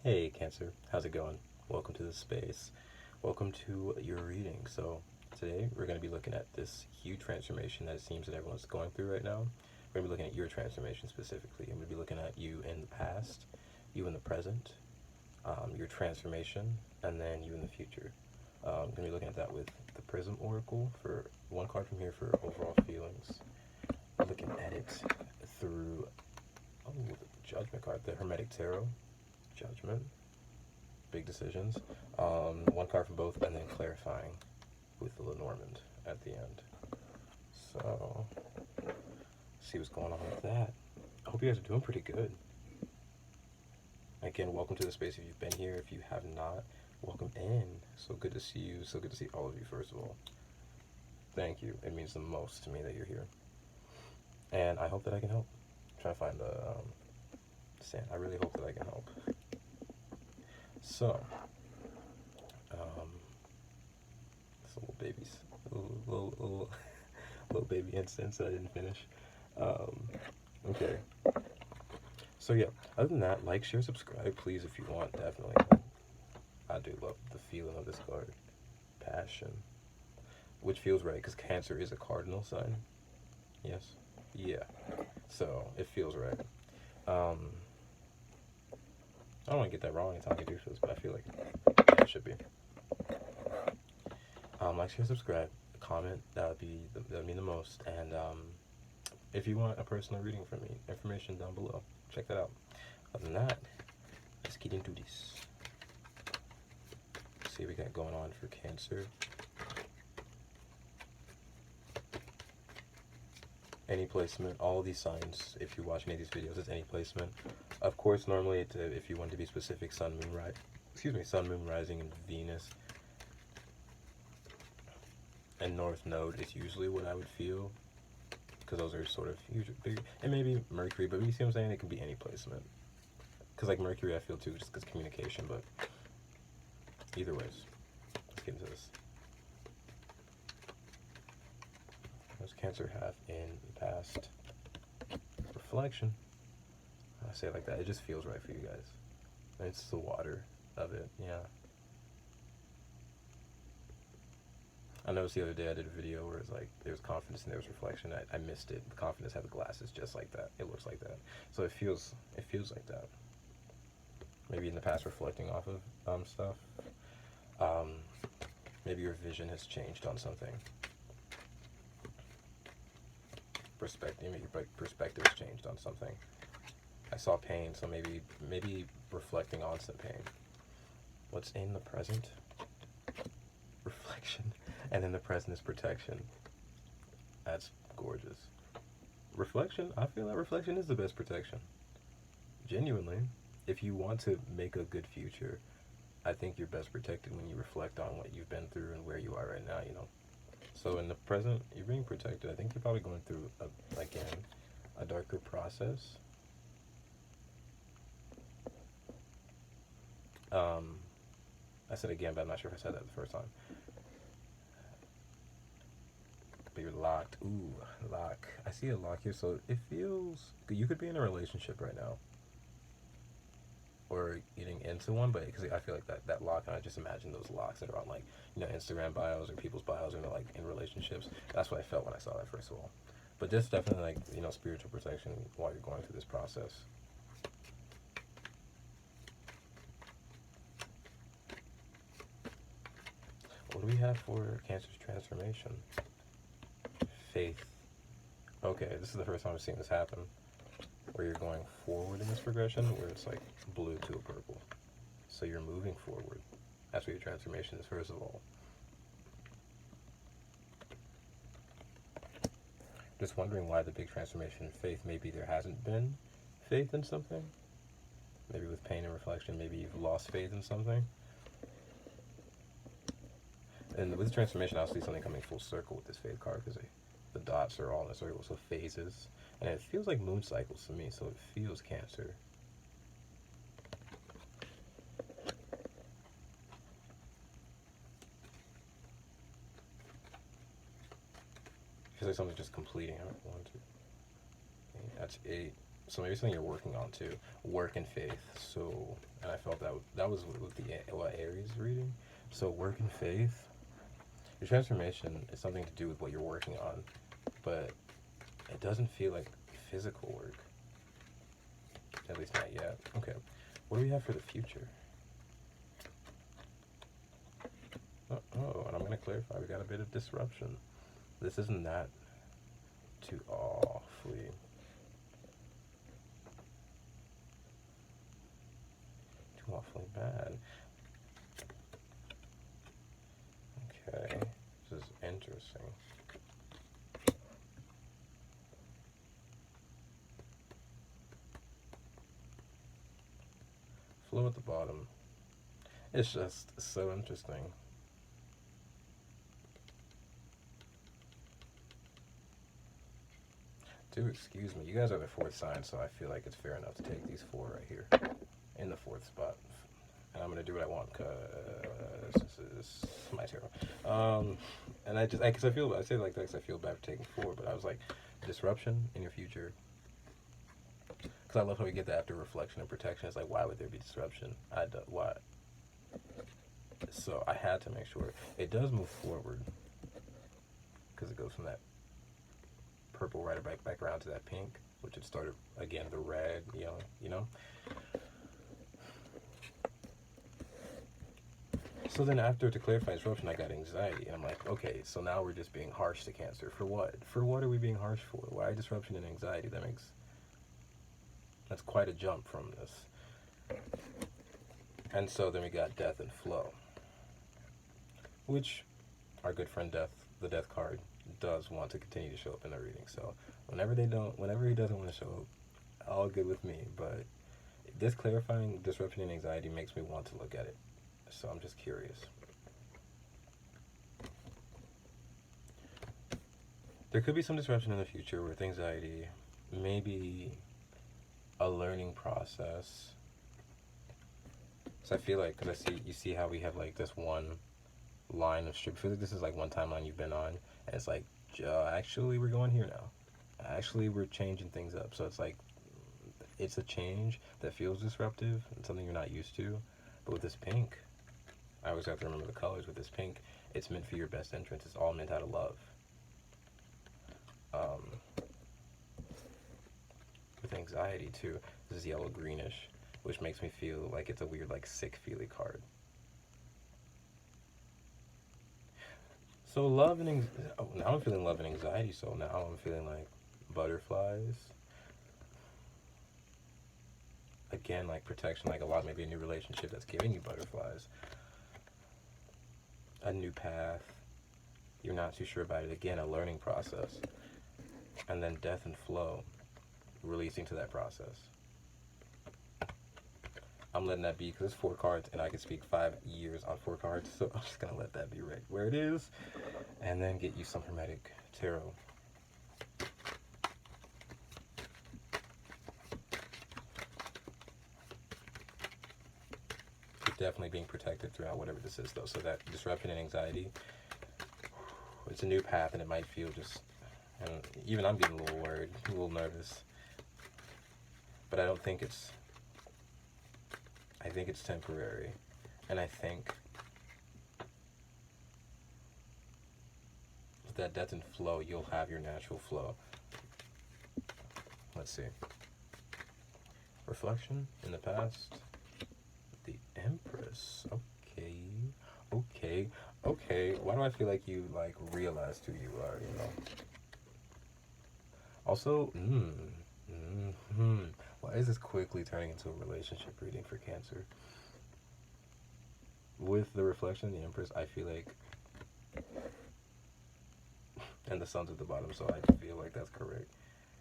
Hey Cancer, how's it going? Welcome to the space. Welcome to your reading. So today we're going to be looking at this huge transformation that it seems that everyone's going through right now. We're going to be looking at your transformation specifically. I'm going to be looking at you in the past, you in the present, your transformation, and then you in the future. I'm going to be looking at that with the Prism Oracle for one card from here for overall feelings. Looking at it through the Judgment card, the Hermetic Tarot. Judgment, big decisions. One card from both, and then clarifying with the Lenormand at the end. So, see what's going on with that. I hope you guys are doing pretty good. Again, welcome to the space if you've been here. If you have not, welcome in. So good to see you. So good to see all of you, first of all. Thank you. It means the most to me that you're here. And I hope that I can help. I'm trying to find the stand. I really hope that I can help. So, this little baby's little baby instance that I didn't finish. Okay. So yeah, other than that, like, share, subscribe, please, if you want, definitely. I do love the feeling of this card. Passion. Which feels right, because Cancer is a cardinal sign. Yes? Yeah. So, it feels right. I don't want to get that wrong in talking to this, but I feel like it should be. Like, share, subscribe, comment. That would mean the most. And if you want a personal reading from me, information down below. Check that out. Other than that, let's get into this. Let's see what we got going on for Cancer. Any placement, all these signs, if you watch any of these videos, it's any placement. Of course, normally, if you want to be specific, sun, moon, rising, and Venus, and North Node is usually what I would feel, because those are sort of usually big, and maybe Mercury, but you see what I'm saying? It can be any placement. Because like Mercury, I feel too, just because communication, but either ways, let's get into this. What does Cancer have in the past? Reflection. I say it like that, it just feels right for you guys. It's the water of it, yeah. I noticed the other day I did a video where it's like there was confidence and there was reflection. I missed it. The confidence had the glasses just like that. It looks like that. So it feels like that. Maybe in the past reflecting off of stuff. Maybe your vision has changed on something. Maybe your perspective has changed on something. I saw pain, so maybe reflecting on some pain. What's in the present? Reflection. And in the present is protection. That's gorgeous. Reflection, I feel that reflection is the best protection. Genuinely. If you want to make a good future, I think you're best protected when you reflect on what you've been through and where you are right now, you know. So in the present, you're being protected. I think you're probably going through, a darker process. I said again, but I'm not sure if I said that the first time. But you're locked. Ooh, lock. I see a lock here, so it feels... You could be in a relationship right now. Or getting into one, but because I feel like that lock, and I just imagine those locks that are on, like, you know, Instagram bios or people's bios, and they're, like, in relationships. That's what I felt when I saw that, first of all. But this definitely, like, you know, spiritual protection while you're going through this process. What do we have for Cancer's transformation? Faith. Okay, this is the first time I've seen this happen, where you're going forward in this progression, where it's like blue to a purple. So you're moving forward. That's what your transformation is, first of all. Just wondering why the big transformation in faith. Maybe there hasn't been faith in something. Maybe with pain and reflection, maybe you've lost faith in something. And with the transformation, I'll see something coming full circle with this faith card, because the dots are all in a circle, so phases. And it feels like moon cycles to me, so it feels Cancer. Feels like something's just completing. 1, 2, 8. That's 8. So maybe something you're working on too. Work and faith. So, and I feel felt that was with the Aries reading. So work and faith. Your transformation is something to do with what you're working on, but it doesn't feel like physical work. At least not yet. Okay, what do we have for the future? Oh, and I'm going to clarify, we got a bit of disruption. This isn't that too awfully bad. Okay, this is interesting. Flow at the bottom. It's just so interesting. Do excuse me, you guys are the fourth sign, so I feel like it's fair enough to take these four right here in the fourth spot. And I'm gonna do what I want because this is my tarot. And I say it like that because I feel bad for taking four, but I was like, disruption in your future. Because I love how we get that after reflection and protection. It's like, why would there be disruption? Why? So I had to make sure it does move forward because it goes from that purple right back around to that pink, which had started again the red, you know. So then after, to clarify disruption, I got anxiety, and I'm like, okay, so now we're just being harsh to Cancer. For what? For what are we being harsh for? Why disruption and anxiety? That's quite a jump from this. And so then we got death and flow, which our good friend Death, the Death card, does want to continue to show up in the reading. So whenever he doesn't want to show up, all good with me. But this clarifying disruption and anxiety makes me want to look at it. So I'm just curious. There could be some disruption in the future with anxiety, maybe a learning process. So I feel like, because you see how we have like this one line of strip. I feel like this is like one timeline you've been on, and it's like, actually we're going here now. Actually we're changing things up. So it's like, it's a change that feels disruptive and something you're not used to. But with this pink, I always have to remember the colors. With this pink, it's meant for your best interest. It's all meant out of love. With anxiety too, this is yellow greenish, which makes me feel like it's a weird, like, sick feely card. So love and now I'm feeling love and anxiety. So now I'm feeling like butterflies. Again, like protection, like maybe a new relationship that's giving you butterflies. A new path. You're not too sure about it. Again, a learning process. And then death and flow, releasing to that process. I'm letting that be because it's 4 cards and I can speak 5 years on 4 cards. So I'm just going to let that be right where it is. And then get you some hermetic tarot. Definitely being protected throughout whatever this is, though. So that disruption and anxiety, it's a new path, and it might feel just, and even I'm getting a little worried, a little nervous, but I don't think it's, I think it's temporary, and I think with that death and flow, you'll have your natural flow. Let's see. Reflection in the past. The Empress. Okay. Why do I feel like you like realized who you are, you know? Also, why is this quickly turning into a relationship reading for Cancer? With the reflection, the Empress, I feel like, and the sun's at the bottom, so I feel like that's correct.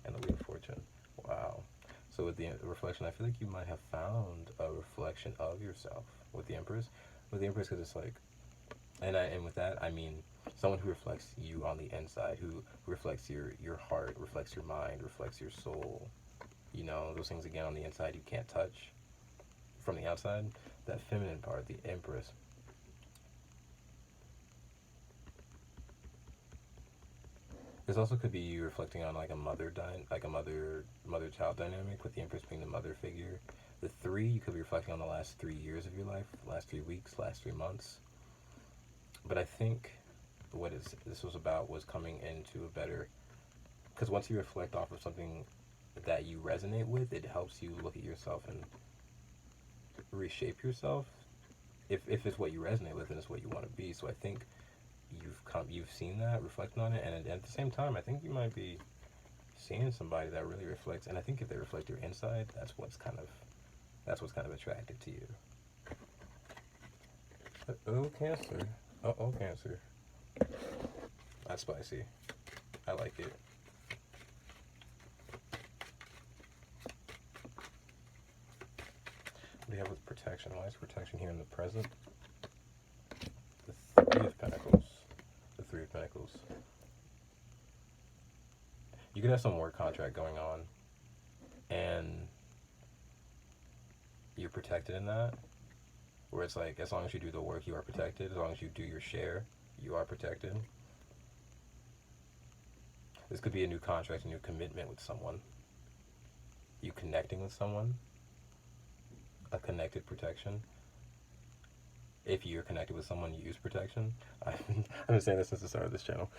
And the Wheel of Fortune. Wow. So with the reflection, I feel like you might have found a reflection of yourself with the Empress. With the Empress, because it's like, and with that, I mean someone who reflects you on the inside, who reflects your heart, reflects your mind, reflects your soul. You know, those things, again, on the inside you can't touch from the outside. That feminine part, the Empress. This also could be you reflecting on like a mother child dynamic, with the Empress being the mother figure. The 3, you could be reflecting on the last 3 years of your life, last 3 weeks, last 3 months. But I think what this was about was coming into a better, because once you reflect off of something that you resonate with, it helps you look at yourself and reshape yourself. If it's what you resonate with and it's what you want to be. So I think you've seen that, reflecting on it, and at the same time, I think you might be seeing somebody that really reflects. And I think if they reflect your inside, that's what's kind of attractive to you. Oh, Cancer. Oh, Cancer. That's spicy. I like it. What do we have with protection? Why is protection here in the present? The 3 of Pentacles. The 3 of Pentacles. You could have some work contract going on, and you're protected in that. Where it's like, as long as you do the work, you are protected. As long as you do your share, you are protected. This could be a new contract, a new commitment with someone. You connecting with someone. A connected protection. If you're connected with someone, you use protection. I've been saying this since the start of this channel.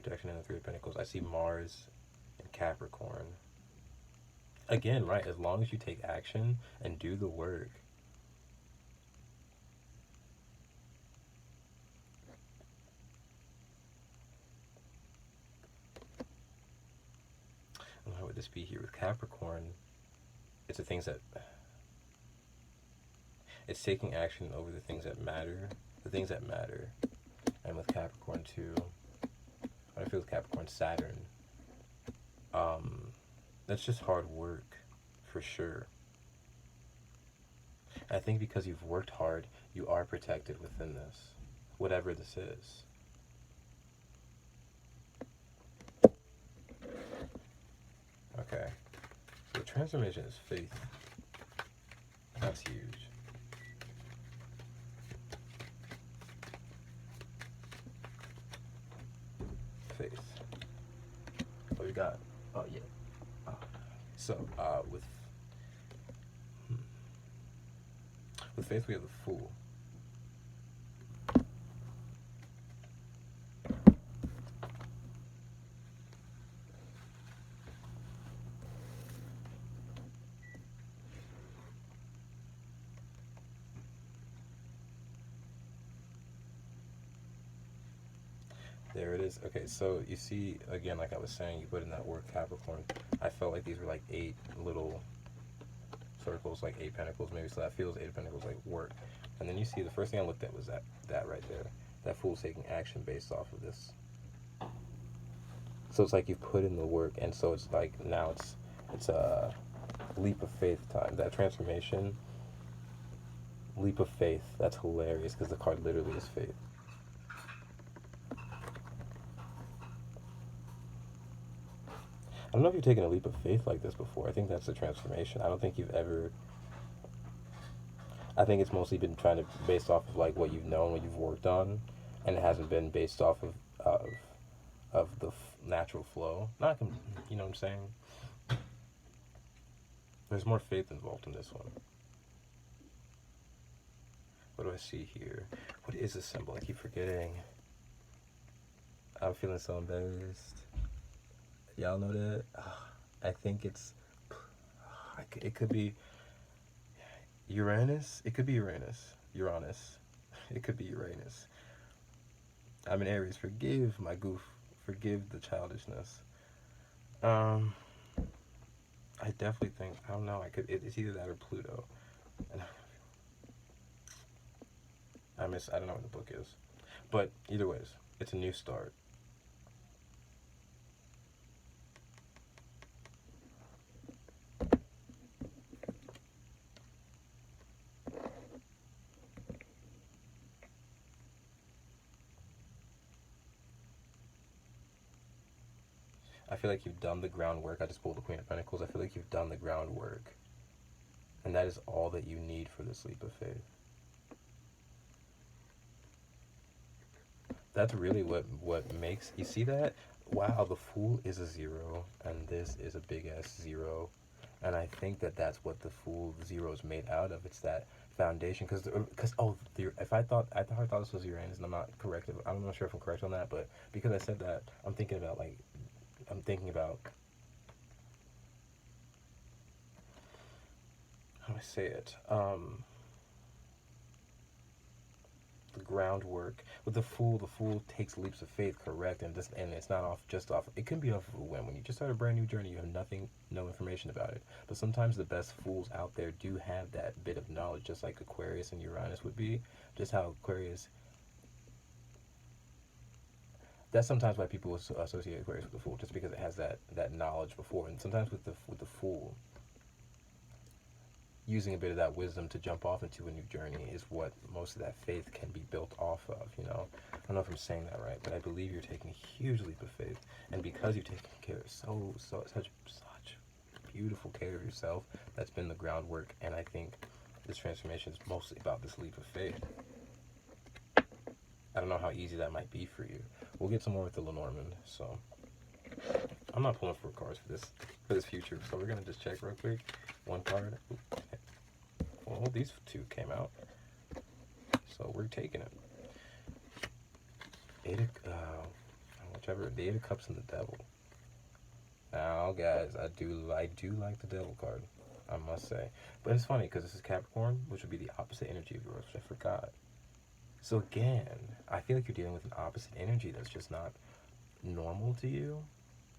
Protection in the 3 of Pentacles. I see Mars and Capricorn. Again, right, as long as you take action and do the work. And how would this be here with Capricorn? It's the things that... It's taking action over the things that matter. The things that matter. And with Capricorn too, what I feel with Capricorn, Saturn. That's just hard work, for sure. I think because you've worked hard, you are protected within this, whatever this is. Okay, so the transformation is faith. That's huge. Faith. What we got? Oh, yeah. So, with faith, we have the Fool. There it is. Okay, so you see, again, like I was saying, you put in that word Capricorn. I felt like these were like 8 little circles, like 8 pentacles maybe, so that feels 8 pentacles like work. And then you see the first thing I looked at was that right there. That Fool's taking action based off of this. So it's like you've put in the work, and so it's like now it's a leap of faith time. That transformation, leap of faith, that's hilarious because the card literally is faith. I don't know if you've taken a leap of faith like this before. I think that's a transformation. I don't think you've ever... I think it's mostly been based off of like what you've known, what you've worked on, and it hasn't been based off of the natural flow. You know what I'm saying? There's more faith involved in this one. What do I see here? What is this symbol? I keep forgetting. I'm feeling so embarrassed. Y'all know that? I think it's... It could be Uranus. It could be Uranus. Uranus. It could be Uranus. I'm an Aries. Forgive my goof. Forgive the childishness. I definitely think... I don't know. It's either that or Pluto. I don't know what the book is. But either ways, it's a new start. I feel like you've done the groundwork. I just pulled the Queen of Pentacles. I feel like you've done the groundwork. And that is all that you need for this leap of faith. That's really what makes, you see that? Wow, the Fool is a 0, and this is a big ass 0. And I think that that's what the Fool 0 is made out of. It's that foundation. Because oh, if I thought this was Uranus, and I'm not correct. I'm not sure if I'm correct on that, but because I said that, I'm thinking about how do I say it? The groundwork with the fool takes leaps of faith, correct, and it's not off, it can be off of a whim. When you just start a brand new journey, you have no information about it, but sometimes the best fools out there do have that bit of knowledge, just like Aquarius and Uranus would be. Just how Aquarius, that's sometimes why people associate Aquarius with the fool, just because it has that knowledge before. And sometimes with the fool, using a bit of that wisdom to jump off into a new journey is what most of that faith can be built off of, you know? I don't know if I'm saying that right, but I believe you're taking a huge leap of faith. And because you've taken care of such beautiful care of yourself, that's been the groundwork. And I think this transformation is mostly about this leap of faith. I don't know how easy that might be for you. We'll get some more with the Lenormand, so I'm not pulling for cards for this future, so we're gonna just check real quick. One card. Well, these two came out, so we're taking it. The Eight of Cups and the Devil. Now, guys, I do like the Devil card, I must say. But it's funny because this is Capricorn, which would be the opposite energy of yours, which I forgot. So again, I feel like you're dealing with an opposite energy that's just not normal to you.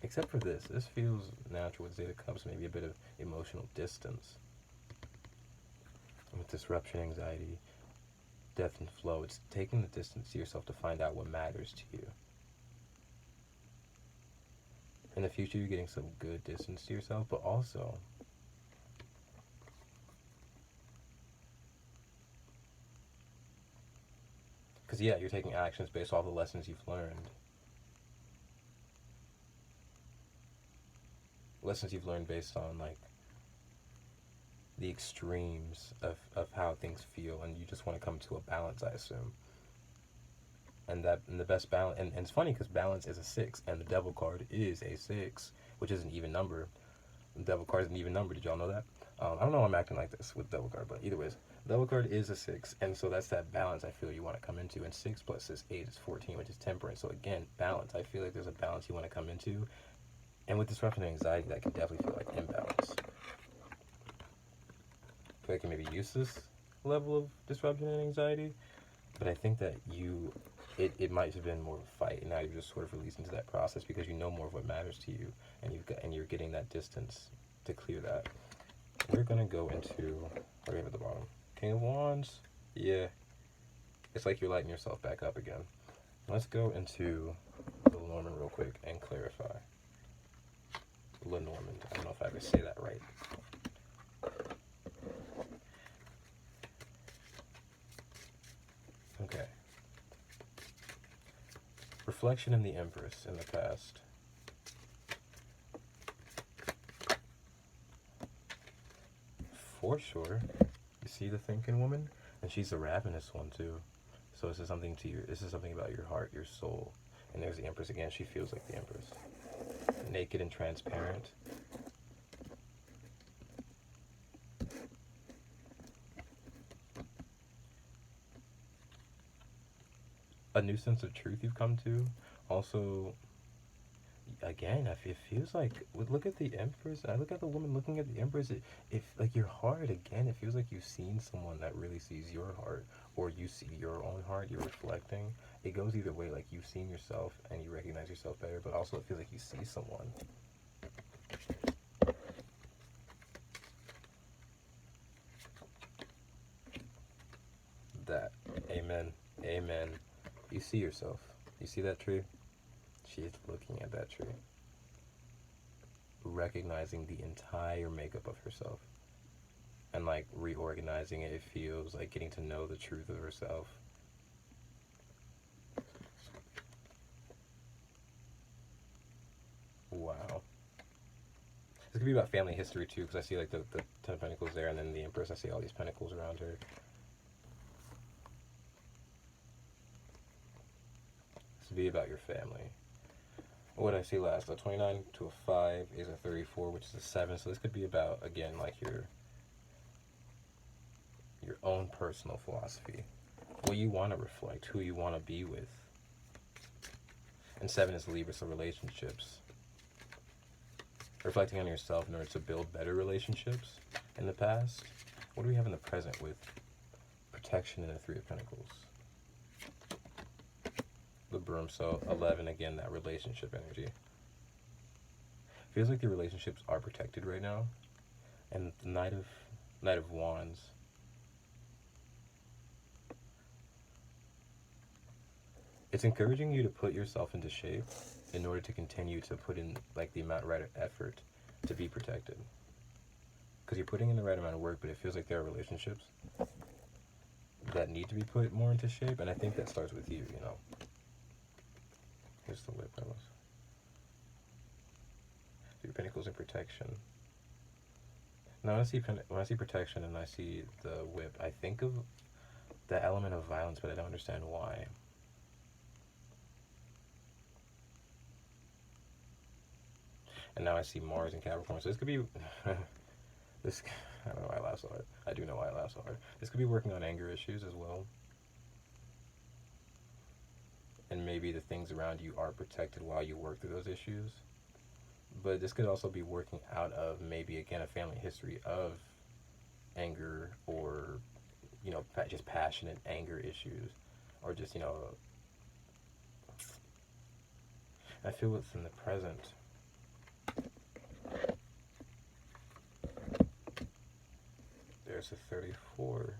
Except for this. This feels natural with Eight of Cups, maybe a bit of emotional distance. With disruption, anxiety, death and flow, it's taking the distance to yourself to find out what matters to you. In the future, you're getting some good distance to yourself, but also because, yeah, you're taking actions based off the lessons you've learned. Lessons you've learned based on, like, the extremes of how things feel, and you just want to come to a balance, I assume. And the best balance, and it's funny because balance is a 6, and the Devil card is a 6, which is an even number. The Devil card is an even number. Did y'all know that? I don't know why I'm acting like this with Devil card, but either ways, Devil card is a 6, and so that's that balance I feel you want to come into. And 6 plus this 8 is 14, which is temperance. So again, balance. I feel like there's a balance you want to come into. And with disruption and anxiety, that can definitely feel like imbalance. I feel like you maybe use this level of disruption and anxiety, but I think that it might have been more of a fight, and now you're just sort of released into that process because you know more of what matters to you, and you're getting that distance to clear that. We're gonna go into what do we have at the bottom? King of Wands. Yeah, it's like you're lighting yourself back up again. Let's go into the Lenormand real quick and clarify. Lenormand. I don't know if I ever say that right. Okay. Reflection in the Empress in the past. For sure. You see the thinking woman? And she's a ravenous one too. So this is something about your heart, your soul. And there's the Empress again. She feels like the Empress. Naked and transparent. A new sense of truth you've come to. Also, again, it feels like, look at the Empress. I look at the woman looking at the Empress. If like your heart, again, it feels like you've seen someone that really sees your heart, or you see your own heart. You're reflecting. It goes either way. Like you've seen yourself and you recognize yourself better, but also it feels like you see someone. That. Amen. Amen. You see yourself. You see that tree? She is looking at that tree. Recognizing the entire makeup of herself. And like reorganizing it. It feels like getting to know the truth of herself. Wow. This could be about family history too, because I see like the 10 of Pentacles there, and then the Empress, I see all these pentacles around her. to be about your family. What I see last, a 29 to a 5 is a 34, which is a 7. So this could be about, again, like your own personal philosophy, what you want to reflect, who you want to be with. And 7 is Libra, so relationships. Reflecting on yourself in order to build better relationships in the past. What do we have in the present with protection and the 3 of Pentacles? The broom, so 11, again, that relationship energy. Feels like the relationships are protected right now. And the Knight of Wands. It's encouraging you to put yourself into shape in order to continue to put in like the right effort to be protected. Because you're putting in the right amount of work, but it feels like there are relationships that need to be put more into shape, and I think that starts with you, you know. Here's the whip, I was. 3 of Pentacles and protection. Now when I see protection and I see the whip, I think of the element of violence, but I don't understand why. And now I see Mars and Capricorn. So this could be this. I don't know why I laugh so hard. I do know why I laugh so hard. This could be working on anger issues as well. And maybe the things around you are protected while you work through those issues. But this could also be working out of maybe, again, a family history of anger or, you know, just passionate anger issues. Or just, you know, I feel what's in the present. There's a 34,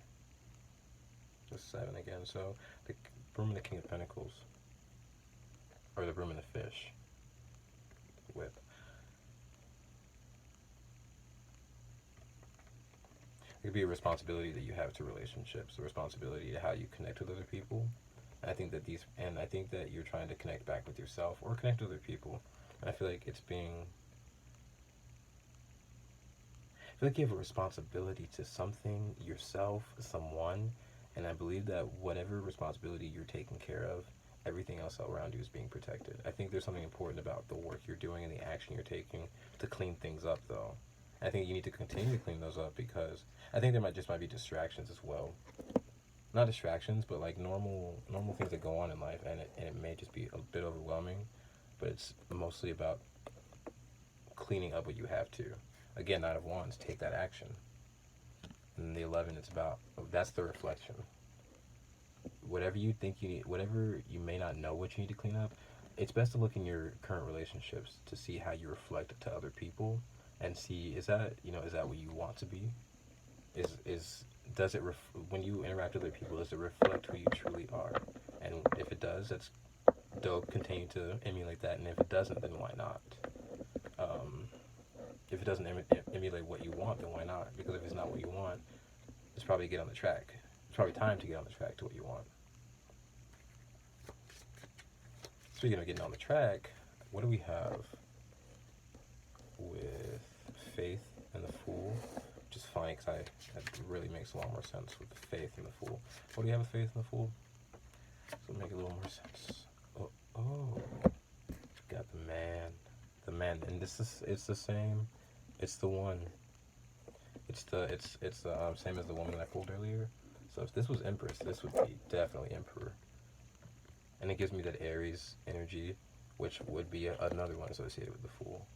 the 7 again. So the broom and the King of Pentacles, or the broom and the fish, whip. It could be a responsibility that you have to relationships, a responsibility to how you connect with other people. And I think that you're trying to connect back with yourself or connect with other people. And I feel like it's being. I feel like you have a responsibility to something, yourself, someone, and I believe that whatever responsibility you're taking care of, everything else around you is being protected. I think there's something important about the work you're doing and the action you're taking to clean things up, though. I think you need to continue to clean those up because I think there might be distractions as well. Not distractions, but like normal things that go on in life, and it may just be a bit overwhelming, but it's mostly about cleaning up what you have to. Again, Knight of Wands, take that action. And the 11, it's about, that's the reflection. Whatever you think you need, whatever you may not know what you need to clean up, it's best to look in your current relationships to see how you reflect to other people and see, is that what you want to be? Does it, when you interact with other people, does it reflect who you truly are? And if it does, that's dope, continue to emulate that, and if it doesn't, then why not? If it doesn't emulate what you want, then why not? Because if it's not what you want, it's probably get on the track. It's probably time to get on the track to what you want. Speaking of getting on the track, what do we have with Faith and the Fool? Which is funny because that really makes a lot more sense with the Faith and the Fool. What do we have with Faith and the Fool? So make a little more sense. Oh, got the man, and it's the same. It's the one. It's the same as the woman that I pulled earlier. So if this was Empress, this would be definitely Emperor. And it gives me that Aries energy, which would be another one associated with the Fool.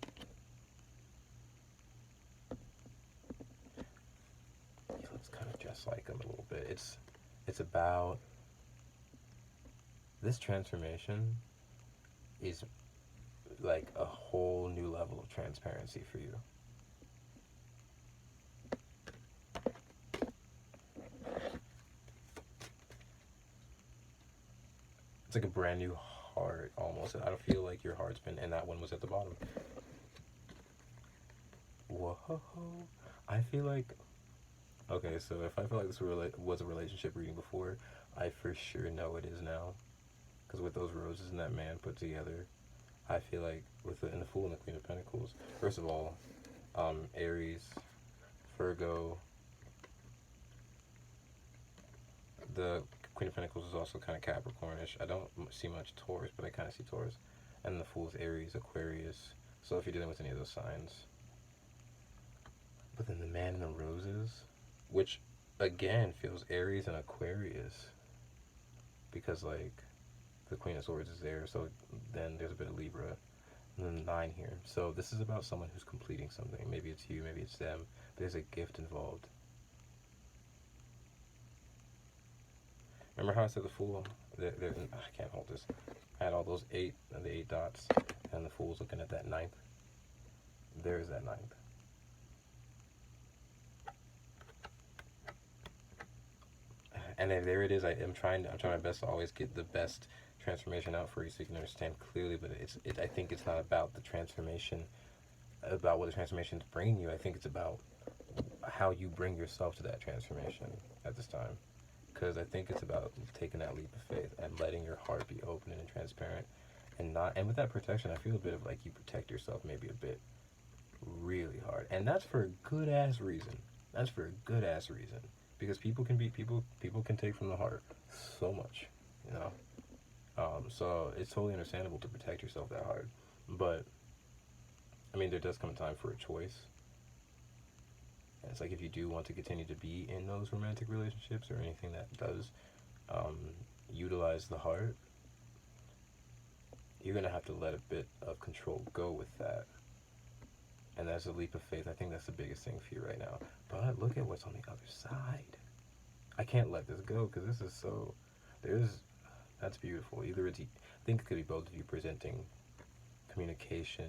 Yeah, let's kind of just like him a little bit. It's about this transformation is like a whole new level of transparency for you. It's like a brand new heart almost. I don't feel like your heart's been, and that one was at the bottom. Whoa. I feel like, okay, so if I felt like this was a relationship reading before, I for sure know it is now. Because with those roses and that man put together, I feel like in the Fool and the Queen of Pentacles, first of all, Aries, Virgo, the Queen of Pentacles is also kind of Capricornish. I don't see much Taurus, but I kind of see Taurus. And the Fool is Aries, Aquarius. So if you're dealing with any of those signs. But then the Man in the Roses, which again feels Aries and Aquarius. Because like the Queen of Swords is there, so then there's a bit of Libra. And then the 9 here. So this is about someone who's completing something. Maybe it's you, maybe it's them. But there's a gift involved. Remember how I said the Fool? I can't hold this. I had all those the 8 dots, and the Fool's looking at that 9th. There's that 9th. And then there it is. I'm trying my best to always get the best transformation out for you so you can understand clearly. But I think it's not about the transformation, about what the transformation is bringing you. I think it's about how you bring yourself to that transformation at this time. Because I think it's about taking that leap of faith and letting your heart be open and transparent, and with that protection, I feel a bit of like you protect yourself maybe a bit really hard, and that's for a good ass reason. That's for a good ass reason, because people can take from the heart so much, you know. So it's totally understandable to protect yourself that hard, but I mean there does come a time for a choice. It's like if you do want to continue to be in those romantic relationships or anything that does utilize the heart, you're going to have to let a bit of control go with that. And that's a leap of faith. I think that's the biggest thing for you right now. But look at what's on the other side. I can't let this go because this is so... That's beautiful. Either it's... I think it could be both of you presenting communication,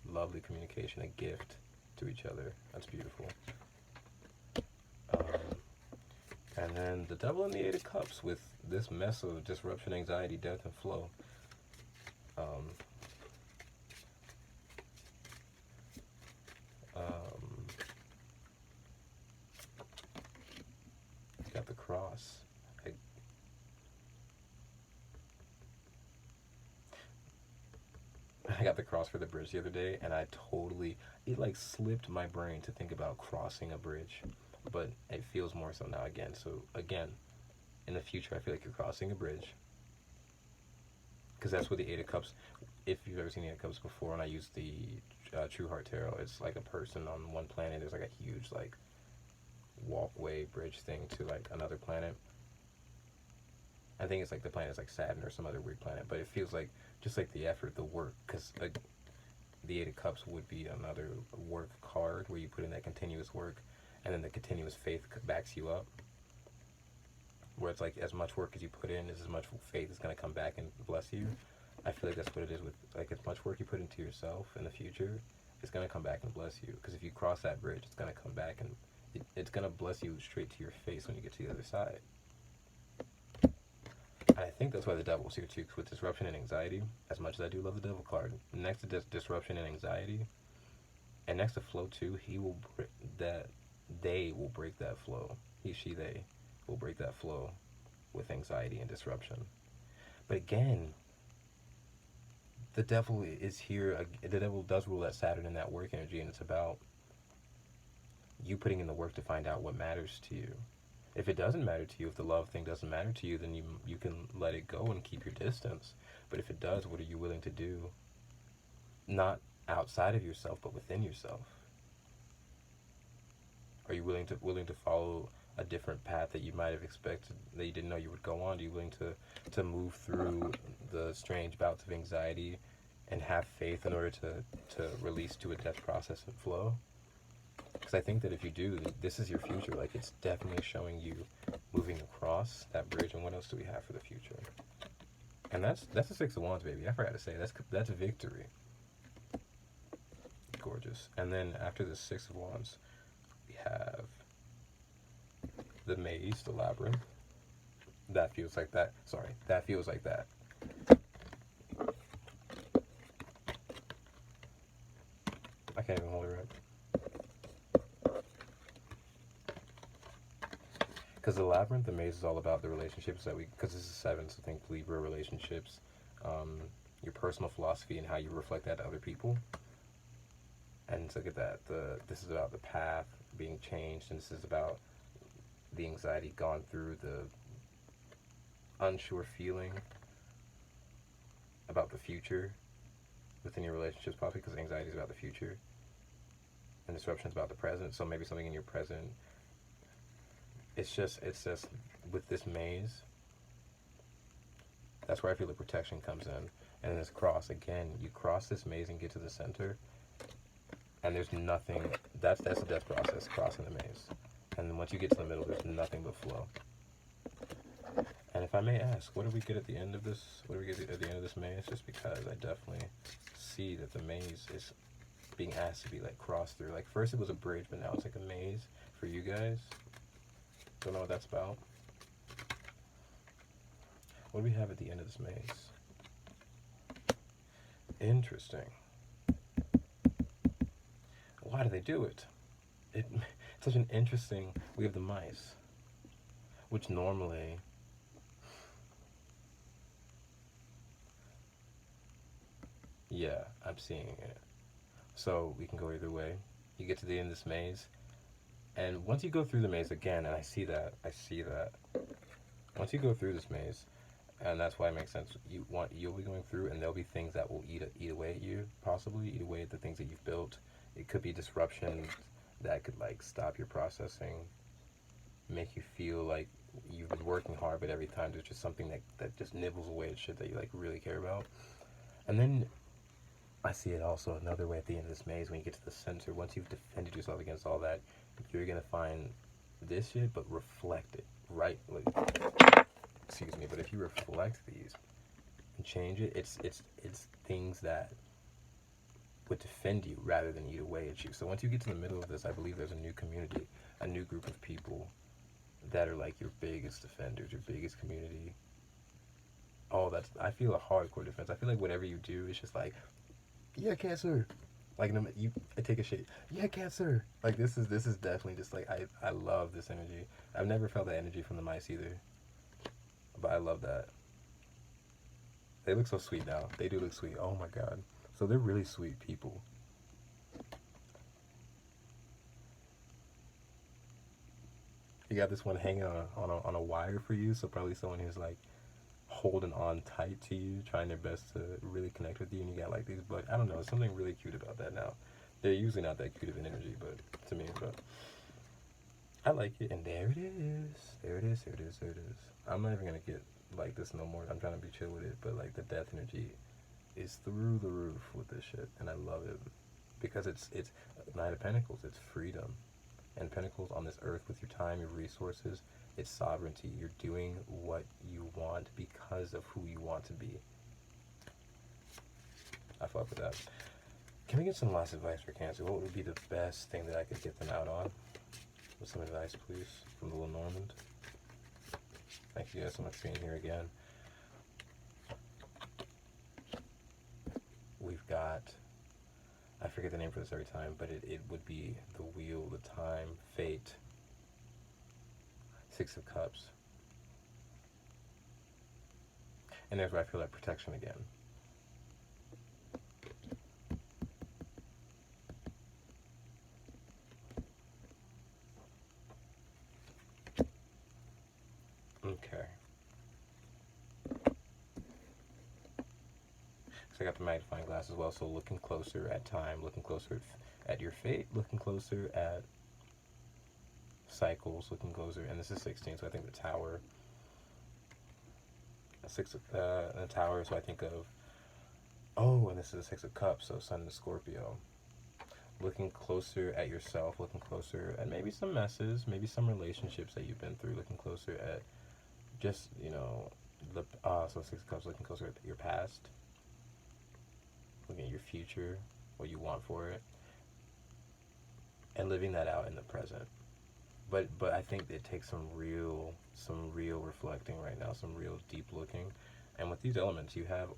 lovely communication, a gift to each other. That's beautiful. And then the Devil and the 8 of Cups with this mess of disruption, anxiety, death, and flow. Got the cross. I got the cross for the bridge the other day, and it like slipped my brain to think about crossing a bridge. But it feels more so now again. So again, in the future, I feel like you're crossing a bridge. Because that's what the 8 of Cups, if you've ever seen the 8 of Cups before, and I use the True Heart Tarot, it's like a person on one planet. There's like a huge like walkway bridge thing to like another planet. I think it's like the planet's like Saturn or some other weird planet. But it feels like just like the effort, the work. Because like the 8 of Cups would be another work card where you put in that continuous work. And then the continuous faith backs you up. Where it's like as much work as you put in is as much faith is going to come back and bless you. I feel like that's what it is with like as much work you put into yourself in the future, it's going to come back and bless you. Because if you cross that bridge, it's going to come back and it's going to bless you straight to your face when you get to the other side. And I think that's why the Devil's here too, because with disruption and anxiety, as much as I do love the Devil card, next to disruption and anxiety, and next to flow too, they will break that flow. They will break that flow with anxiety and disruption. But again, the Devil is here. The Devil does rule that Saturn and that work energy, and it's about you putting in the work to find out what matters to you. If it doesn't matter to you, if the love thing doesn't matter to you, then you can let it go and keep your distance. But if it does, what are you willing to do? Not outside of yourself, but within yourself. Are you willing to follow a different path that you might have expected, that you didn't know you would go on? Are you willing to move through the strange bouts of anxiety and have faith in order to release to a death process and flow? Because I think that if you do, this is your future. Like, it's definitely showing you moving across that bridge. And what else do we have for the future? And that's the 6 of Wands, baby. I forgot to say, that's victory. Gorgeous. And then after the 6 of Wands, we have the maze, the labyrinth. That feels like that. Sorry, that feels like that. I can't even hold it right. Because the labyrinth, the maze is all about the relationships because this is 7, so think Libra relationships, your personal philosophy and how you reflect that to other people. And look at that. This is about the path being changed, and this is about the anxiety gone through, unsure feeling about the future within your relationships, possibly because anxiety is about the future and disruptions about the present. So maybe something in your present. It's just with this maze, that's where I feel the protection comes in. And this cross, again, you cross this maze and get to the center, and there's nothing. That's the death process, crossing the maze. And then once you get to the middle, there's nothing but flow. And if I may ask, what do we get at the end of this? What do we get at the end of this maze? Just because I definitely see that the maze is being asked to be like crossed through. Like first it was a bridge, but now it's like a maze for you guys. Don't know what that's about. What do we have at the end of this maze? Interesting. Why do they do it? It's such an interesting. We have the mice, which normally. Yeah, I'm seeing it. So we can go either way. You get to the end of this maze, and once you go through the maze again, and I see that. Once you go through this maze, and that's why it makes sense. You'll be going through, and there'll be things that will eat away at you, possibly eat away at the things that you've built. It could be disruptions that could like stop your processing, make you feel like you've been working hard, but every time there's just something that just nibbles away at shit that you like really care about. And then I see it also another way at the end of this maze when you get to the center. Once you've defended yourself against all that, you're gonna find this shit, but reflect it, right? Like, excuse me, but if you reflect these and change it, it's things that would defend you rather than eat away at you. So once you get to the middle of this, I believe there's a new community, a new group of people that are like your biggest defenders, your biggest community. Oh, I feel a hardcore defense. I feel like whatever you do, it's just like, yeah, Cancer. Like I take a shit. Yeah, Cancer. Like this is definitely just like I love this energy. I've never felt that energy from the mice either, but I love that. They look so sweet now. They do look sweet. Oh my god. So they're really sweet people. You got this one hanging on a wire for you, so probably someone who's like holding on tight to you, trying their best to really connect with you, and you got like these I don't know, there's something really cute about that now. They're usually not that cute of an energy, but to me, but I like it. And there it is. There it is. There it is. There it is. I'm not even gonna get like this no more. I'm trying to be chill with it, but like the death energy is through the roof with this shit, and I love it because it's Knight of Pentacles. It's freedom, and Pentacles on this earth with your time, your resources. It's sovereignty. You're doing what you want because of who you want to be. I fuck with that. Can we get some last advice for Cancer? What would be the best thing that I could get them out on? With some advice, please, from the Lenormand. Thank you guys so much for being here again. We've got, I forget the name for this every time, but it would be the wheel, the time, fate, Six of Cups. And there's where I feel that protection again. Okay. So I got the magnifying glass as well, so looking closer at time, looking closer at your fate, looking closer at cycles, looking closer, and this is 16, so I think the tower, the tower, so I think of, oh, and this is a Six of Cups, so Sun and Scorpio. Looking closer at yourself, looking closer at maybe some messes, maybe some relationships that you've been through, looking closer at just, you know, so Six of Cups, looking closer at your past, looking at your future, what you want for it, and living that out in the present. But I think it takes some real reflecting right now, some real deep looking. And with these elements, you have,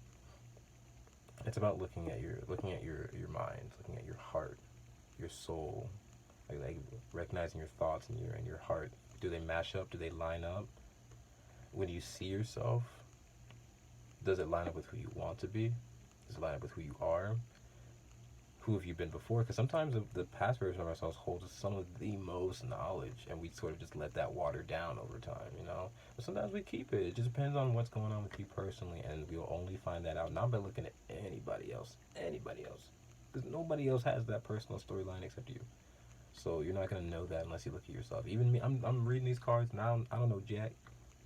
it's about looking at your mind, looking at your heart, your soul, like recognizing your thoughts and your heart. Do they match up? Do they line up? When you see yourself, does it line up with who you want to be? Does it line up with who you are? who have you been before? Because sometimes the past version of ourselves holds some of the most knowledge, and we sort of just let that water down over time, you know? But sometimes we keep it. It just depends on what's going on with you personally, and we'll only find that out not by looking at anybody else. Anybody else. Because nobody else has that personal storyline except you. So you're not going to know that unless you look at yourself. Even me, I'm reading these cards, and I don't know jack,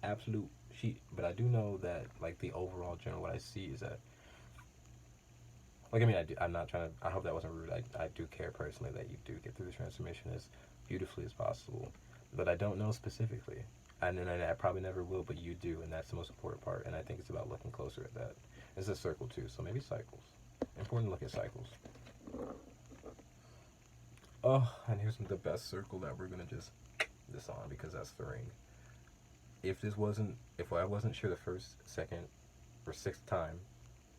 absolute shit. But I do know that, like, the overall general, what I see is that, like, I mean, I'm not trying to, I hope that wasn't rude. I do care personally that you do get through the transformation as beautifully as possible. But I don't know specifically. And I probably never will, but you do, and that's the most important part. And I think it's about looking closer at that. It's a circle, too, so maybe cycles. Important to look at cycles. Oh, and here's the best circle that we're going to just this on, because that's the ring. If I wasn't sure the first, second, or sixth time,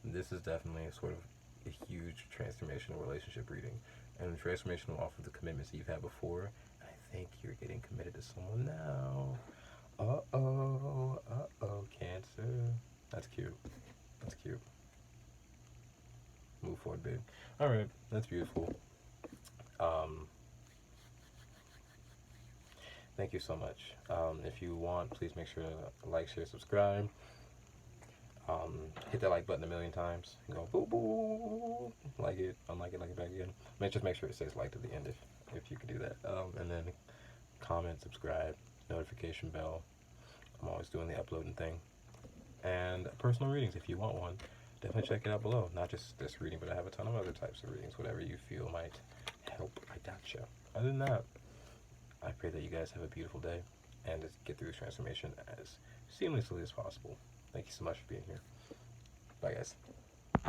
this is definitely a sort of a huge transformational relationship reading, and transformational off of the commitments that you've had before. And I think you're getting committed to someone now. Cancer. That's cute. That's cute. Move forward, babe. All right, that's beautiful. Thank you so much. If you want, please make sure to like, share, subscribe. Hit that like button 1,000,000 times. Go boo boo. Like it, unlike it, like it back again. Just make sure it says like to the end if you could do that. And then comment, subscribe, notification bell. I'm always doing the uploading thing. And personal readings, if you want one, definitely check it out below. Not just this reading, but I have a ton of other types of readings. Whatever you feel might help. I gotcha. Other than that, I pray that you guys have a beautiful day and just get through this transformation as seamlessly as possible. Thank you so much for being here. Bye, guys.